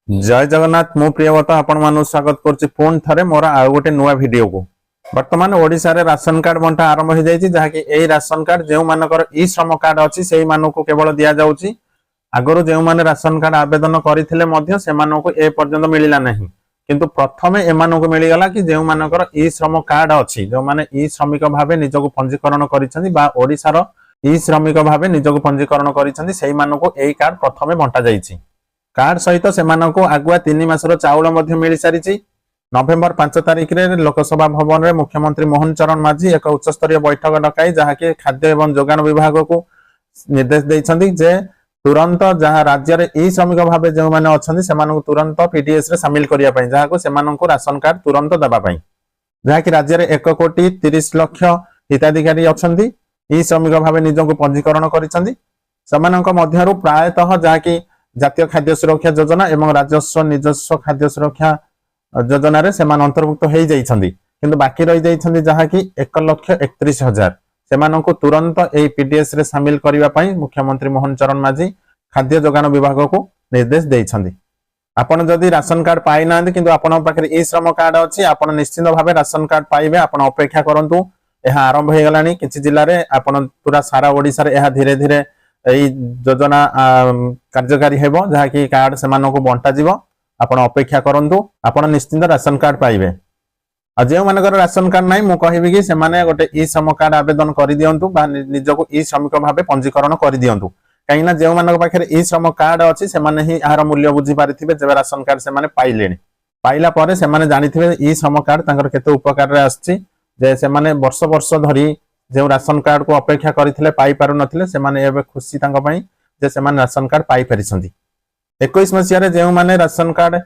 जय जगन्नाथ मु प्रियव्रत आपण मानु स्वागत करछि पुन थरे मोर आ गोटे नुवा वीडियो को। वर्तमान ओडिसा रे राशन कार्ड बंटा आरंभ हो जायछि जहाकि एई राशन कार्ड जेउ मानकर ई श्रम कार्ड अछि सेही मानको केवल दिया जाउछि। आगरो जेउ माने राशन कार्ड आवेदन करिथिले मध्य से मानको ए पर्यंत मिलिला नाही, किंतु प्रथमे ए मानको मिली गला कि जेउ मानकर ई श्रम कार्ड अछि, जो माने ई श्रमिक भाबे निजको पंजीकरण करिसथि बा ओडिसा रो ई श्रमिक भाबे निजको पंजीकरण करिसथि सेही मानको एई कार्ड प्रथमे बंटा जायछि। कार्ड सहित से आगुआ 3 मासर चाउल मिल सारी। नवेम्बर 5 तारिख रे लोकसभा भवन में मुख्यमंत्री मोहन चरण माझी एक उच्चस्तरीय बैठक डकाई जहाँकि खाद्य एवं जोगान विभाग को निर्देश देइछन्ति जे तुरंत जहाँ राज्य रे ई श्रमिक भाव जो मैंने अच्छा से तुरंत पीडीएस रे शामिल करिया पई जहाँ से राशन कार्ड तुरंत देबा पई जहाँकि राज्य रे 1,30,00,000 हिताधिकारी अछन्ति ई श्रमिक भाव निजको पंजीकरण करिसन्ति। सेमानक मध्यरु प्रायतः जहाँकि जातीय खाद्य सुरक्षा योजना एवं राजस्व निजस्व खाद्य सुरक्षा योजना रे सेमान अंतर्भुक्त हो जाइछन्ति, किंतु बाकी रही जाइछन्ति जहाँकि 1,31,000 सेमानक तुरंत ए पीडीएस रे शामिल करिवा पई मुख्यमंत्री मोहन चरण माझी खाद्य जोगान विभाग को निर्देश देइछन्ति। आपण जदि राशन कार्ड पाई नांति किंतु आपण पाखरे ई श्रम कार्ड अछि आपण निश्चित भाबे राशन कार्ड पाइबे। आपण अपेक्षा करंतु, एहा आरंभ हो गलानी किछि जिल्ला रे आपण पूरा सारा ओडिसा रे एहा धीरे धीरे योजना कार्यकारी हेबो जहाँकि कार्ड से बंटा जीव। आपण अपेक्षा करंतु, आपण निश्चिंत राशन कार्ड पाइबे। जो मानकर राशन कार्ड नाही मु कहबी कि सेमाने गोटे ई श्रम कार्ड आवेदन करि दियंतु बा निजको ई श्रमिक भाबे पंजीकरण करि दियंतु। काईना जो मानक पाखरे ई श्रम कार्ड अछि सेमाने ही आहार मूल्य बुझी पारिथिबे जेबे राशन कार्ड सेमाने पाइलेनी। पाइला परे सेमाने जानिथिबे ई श्रम कार्ड तांकर केते उपकार रे आछि जे सेमाने वर्ष वर्ष धरी जो राशन कार्ड को अपेक्षा करथिले पाई पारु नथिले सेमाने एबे खुशी तांका पई जे सेमाने राशन कार्ड पाई परिसंती। 21 मसिया रे जेउ माने राशन कार्ड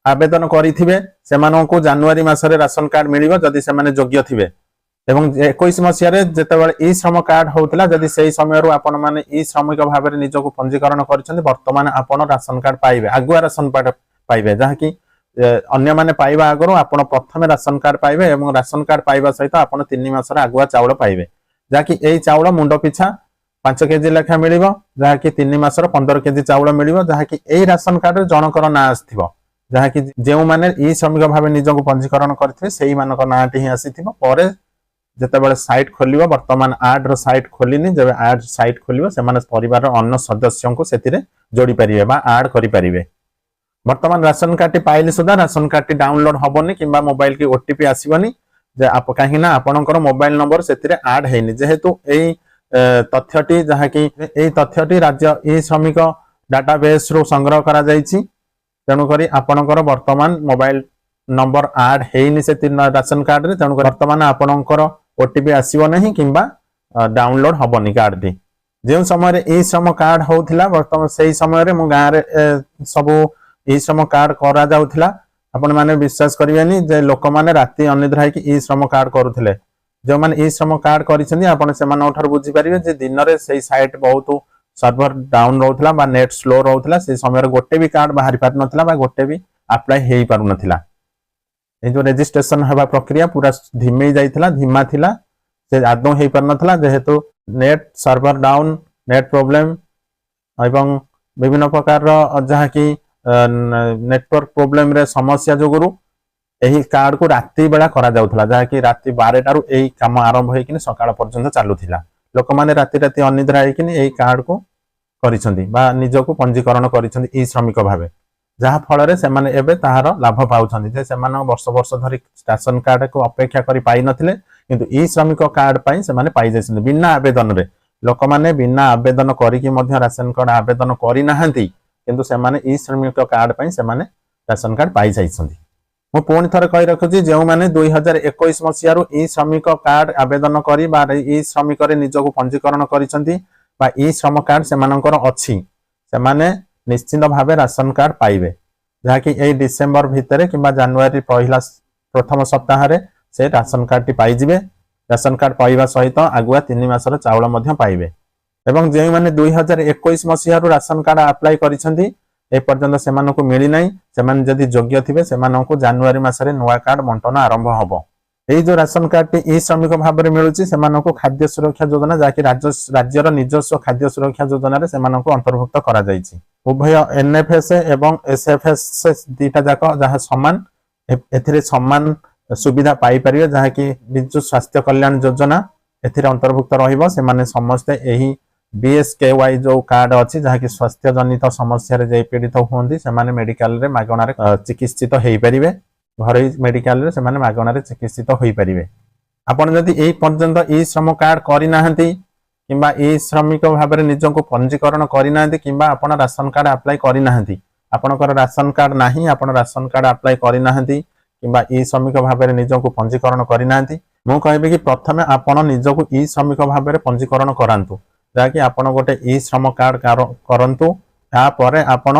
आवेदन करिथिबे सेमाननको जनवरी मासरे राशन कार्ड मिलिबो जदि सेमाने योग्य थिबे। एवं 21 मसिया रे जेतेबेले ई श्रम कार्ड होउतला जदि सेही समय रो आपण माने ई श्रमिक भाबे रे निजको पंजीकरण करिसंती वर्तमान आपण राशन कार्ड पाइबे, आगुआ राशन कार्ड पाइबे जहाँकि अन्य माने पाइबा आगरो आपण प्रथमे राशन कार्ड पाइबे एवं राशन कार्ड पाइबा सहित आपण 3 मासर आगुआ चाउल पाइबे जहाँकि एई चाउल मुंड पिछा 5 केजी लेखा मिलिबो जहाँकि 3 मासर 15 केजी चाउल मिलिबो जहाँकि एई राशन कार्ड रे जनकर ना आस्थिबो जहाँकि जेउ माने ई श्रमिक भाबे निजको पंजीकरण करथिबे सेही मानक नाटी ही आसीथिबो। परे जेतेबेले साइट खोलिबो वर्तमान आड रो साइट खोलिनी जेबे आड साइट खोलिबो से माने परिवार अन्य सदस्यों को सेतिरे जोड़ी परिबे बा आड करि परिबे। वर्तमान राशन कार्ड पाइले सुधा राशन कार्ड डाउनलोड हबनी किंबा मोबाइल की ओटीपी आसीबनी जे आप कहीं ना आपनकर मोबाइल नंबर सेतिरे ऐड हेनी जेहेतु एई तथ्यटी जहाँकि एई तथ्यटी राज्य ई श्रमिक डाटाबेस रो संग्रह करा जायछि तेणु करी आपनकर वर्तमान मोबाइल नंबर ऐड हेनी से राशन कार्ड रे तेणु वर्तमान आपनकर ओटीपी आसीबो नहीं किंबा डाउनलोड हबनी कार्ड टी जे समय रे ई श्रम कार्ड होउथिला वर्तमान सेही समय रे मु गां रे सबु ई श्रम कार्ड करा जाउथिला। आपण माने विश्वास करिवेनी जे लोक माने राती अनिद्रा है कि ई श्रम कार्ड करूथिले जो माने ई श्रम कार्ड करिसथि आपण से माने उठर बुझी परिबे जे दिन रे सेही साइट बहुत सर्वर डाउन रहउथिला बा नेट स्लो रहउथिला से समय रे गोटे भी कार्ड बाहरी पार नथिला बा गोटे भी अप्लाई हेई पारु नथिला। ए जो रजिस्ट्रेशन हेबा प्रक्रिया पूरा धीमे जाइथिला धीमा थिला से आदौ हेई पार नथिला जेहेतु net server down net problem एवं विभिन्न प्रकार रो जहाँ की नेटवर्क प्रॉब्लम रे समस्या जोगुरु एही कार्ड को राती बेला करा जाउथला जहाँ कि राती 12 टारु एही काम आरंभ होई कि सकाळ पर्यंत चालुथिला। लोक माने राती राती अनिद्रा होई कि एही कार्ड को करिसंती बा निजको पंजीकरण करिसंती ई श्रमिक भाबे जहाँ फल रे से माने एबे ताहार लाभ पाउछंती जे से माने वर्ष वर्ष धरि राशन कार्ड को अपेक्षा करि पाई नथिले किंतु ई श्रमिक कार्ड पई से माने पाई जायसंती बिना आवेदन रे। लोक माने बिना आवेदन करि कि मध्य राशन कार्ड आवेदन करि नाहंती किंतु से माने ई श्रमिक कार्ड पई से माने राशन कार्ड पाई जाइछंती। मु पुणी थरे कहि रखुची जे माने 2021 मसिया रु ई श्रमिक कार्ड आवेदन करी बा ई श्रमिक रे निजको पंजीकरण करिसंती बा ई श्रम कार्ड से मानकर अछि से माने निश्चित भाबे राशन कार्ड पाइबे जहाँ कि ए डिसेंबर भितरे किंबा जनवरी प्रथम सप्ताह रे से ration card T pi जिवे। Ration card पाइबा सहित आगुआ 3 मासर चाउल मध्य पाइबे एवं जे माने 2021 मसिया रु राशन कार्ड अप्लाई करिसंती ए पर्यंत सेमानकु मिली नाही सेमान जदि योग्य थिबे सेमानकु जनवरी मासरे नुवा कार्ड बंटन आरंभ हबो। এই जो राशन कार्ड टी ई श्रमिक भाव में मिलूँ से खाद्य सुरक्षा योजना जहाँकि राज्यर निजस्व खाद्य सुरक्षा योजना रे से अंतर्भुक्त करा जायछि। उभय एनएफएस एवं एसएफएस दीटा जाक जहाँ समान एथिरे समान सुविधा पाई परिबे जहाँकि विजु स्वास्थ्य कल्याण योजना एथिरे अंतर्भुक्त रहिबो। से माने समस्ते एही बीएसकेवाई जो कार्ड अच्छी जहाँकि स्वास्थ्य जनित समस्या रे पीड़ित होती से मेडिकल रे मागणार चिकित्सित हो पारे घर मेडिकल रे से मागणार चिकित्सित हो पारे। आपड़ जदि यही पर्यंत ई श्रम कार्ड करना किंबा ई श्रमिक भाव में निजक पंजीकरण करना किंबा आपण राशन कार्ड अप्लाई करना आपणकर राशन कार्ड नहीं आपण राशन कार्ड अप्लाई करना किंबा ई श्रमिक भाव में निजक पंजीकरण करना मु कहबी कि प्रथमे आपण निजक ई श्रमिक भाव में पंजीकरण करांतु जहाँकि आपण गोटे ई श्रम कार्ड करंतु यापर आपण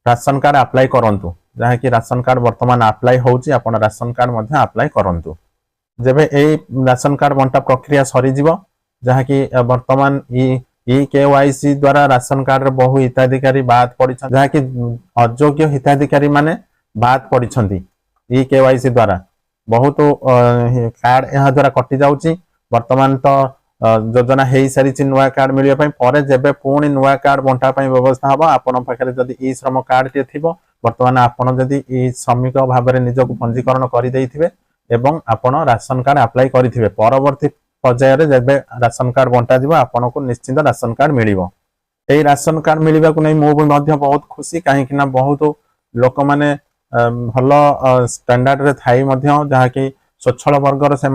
राशन कार्ड अप्लाई करंतु जहाँकि राशन कार्ड वर्तमान अप्लाई होउची आपण राशन कार्ड मध्य अप्लाई करंतु। जेबे एई राशन कार्ड बंटा प्रक्रिया सरी जीवो जहाँकि वर्तमान ई केवाईसी द्वारा राशन कार्ड रे बहु हिताधिकारी बाद पड़िछन जहाँकि अयोग्य हिताधिकारी माने बाद पड़िछंती ई केवाईसी द्वारा बहुत कार्ड यह द्वारा कटि जाउची। वर्तमान तो योजना हो सारी नुआ कार्ड मिलने पर जेबे पुणी नुआ कार्ड बंटा व्यवस्था हम आपण पाखे जदि ई श्रम कार्ड टे थी बर्तमान आपड़ जदि ई श्रमिक भाव में निजक पंजीकरण करदे एवं आपण राशन कार्ड अप्लाई करेंगे परवर्ती पर्यायर जब राशन कार्ड बंटा जीव आपन को निश्चिंत राशन कार्ड मिल राशन कार्ड मिलने को नहीं मुझे बहुत खुशी कहीं बहुत लोक मैंने भल स्टैंडर्ड रे थाई जहाँकि स्वच्छल वर्गर से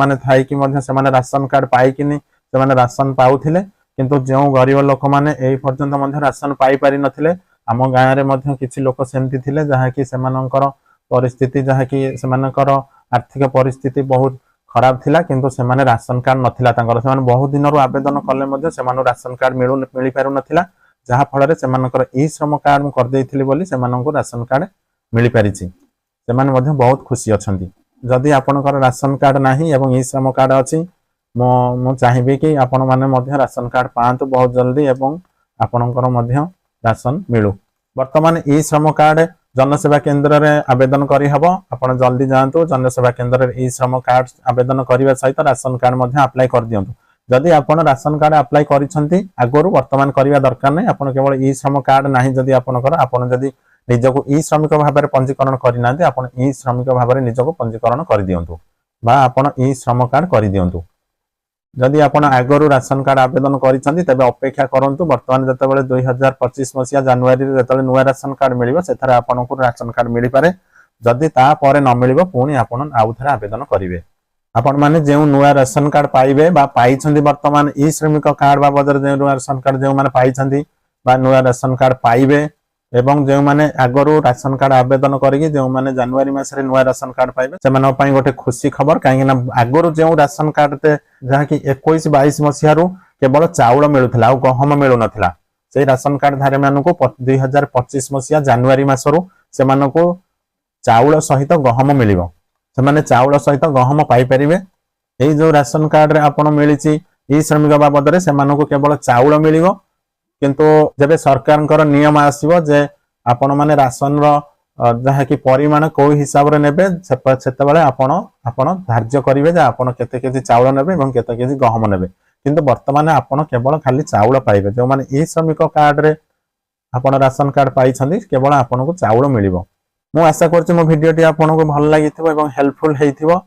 राशन कार्ड पाइकिनी से राशन पाउथिले किंतु जो गरीब लोक मैंने यही पर्यंत राशन पाई पारि नथिले। आम गाँव में किसी लोक सेमती थिले जहाँकि सेमानंकर परिस्थिति जहाँकि सेमानंकर आर्थिक परिस्थिति बहुत खराब थिला किंतु सेमाने राशन कार्ड नथिला तांकर सेमाने बहुत दिन आवेदन कले मध्य सेमानु राशन कार्ड मिल पारु नथिला जहाँ फल सेमानंकर ई श्रम कार्ड कर देइथिली बोली सेमानंको राशन कार्ड मिल पारिछि। सेमाने मध्य बहुत खुशी अछंती। जदि आपनकर राशन कार्ड नाही एवं ई श्रम कार्ड अछि मु चाहिए कि आपण माने मध्य राशन कार्ड पांतु बहुत जल्दी एवं आपणकर मध्य राशन मिलू। वर्तमान ई श्रम कार्ड जनसेवा केंद्र रे आवेदन करी हबो आपण जल्दी जांतु जनसेवा केंद्र रे ई श्रम कार्ड आवेदन करबा सहित राशन कार्ड मध्य अप्लाई कर दियंतु। जदि आपण राशन कार्ड अप्लाई करिसंती आगरु वर्तमान करबा दरकार नै आपण केवल ई श्रम कार्ड नाही जदि आपणकर आपण जदि निजको ई श्रमिक भाव में पंजीकरण करना आपण ई श्रमिक भाव में निजको पंजीकरण कर दियंतु बा आपण ई श्रम कार्ड कर दियंतु। जदि आपण आगरु राशन कार्ड आवेदन करिसंती तबे अपेक्षा करंतु वर्तमान जतबेले 2025 मसिया जनवरी रे जतबेले नुवा राशन कार्ड मिलिबो सेथरे आपनको राशन कार्ड मिलि पारे। जदि ता परे न मिलिबो पुणी आपण आउ थरे आवेदन करिवे। आपण माने जेउ नुवा राशन कार्ड पाइबे बा पाइछंती वर्तमान ई श्रमिक कार्ड बाबदर जे नुवा राशन कार्ड जेउ माने पाइछंती बा नुवा राशन कार्ड पाइबे एवं जो मैंने आगरु राशन कार्ड आवेदन करी जो मैंने जनवरी मासरे नुआ राशन कार्ड पाइबे से गोटे खुशी खबर कहीं आगरु जो राशन कार्ड ते जहाँ कि 21-22 मसीह केवल चाउल मिलूला आ गहम मिलू नाला से राशन कार्ड धारी मानक 2025 मसीहा जनवरी मासरू से चाउल सहित गहम मिल से चाउल सहित गहम पाइपर। यही जो राशन कार्ड आपड़ मिली ई श्रमिक बाबद से केवल चाउल मिल किंतु जब सरकार नियम आसो जे आपण माने राशन जहाँ कि परिमाण को हिसाब रे नेबे सेते आपण धार्य करेंगे आपण केते केजी चाउल नेबे एवं केते केजी गहम नेबे किंतु वर्तमान आपण केवल खाली चाउल पाइबे। जो माने ई श्रमिक कार्ड रे आपण राशन कार्ड पाई केवल आपण को चाउल मिलिबो। मु आशा करछि मो भिडियोटी आपण को भल लागिथिबो एवं हेल्पफुल हेइथिबो।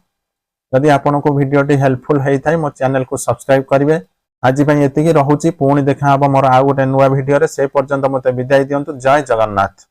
यदि आपण को भिडियोटी हेल्पफुल हेइथाय मो चैनल को सब्सक्राइब करिवे। आज एतिकी रहुची पुणी देखा मोर आउ गोटे नुआ भिडियो रे से पर्यंत मते विदाय दियंतु। जय जगन्नाथ।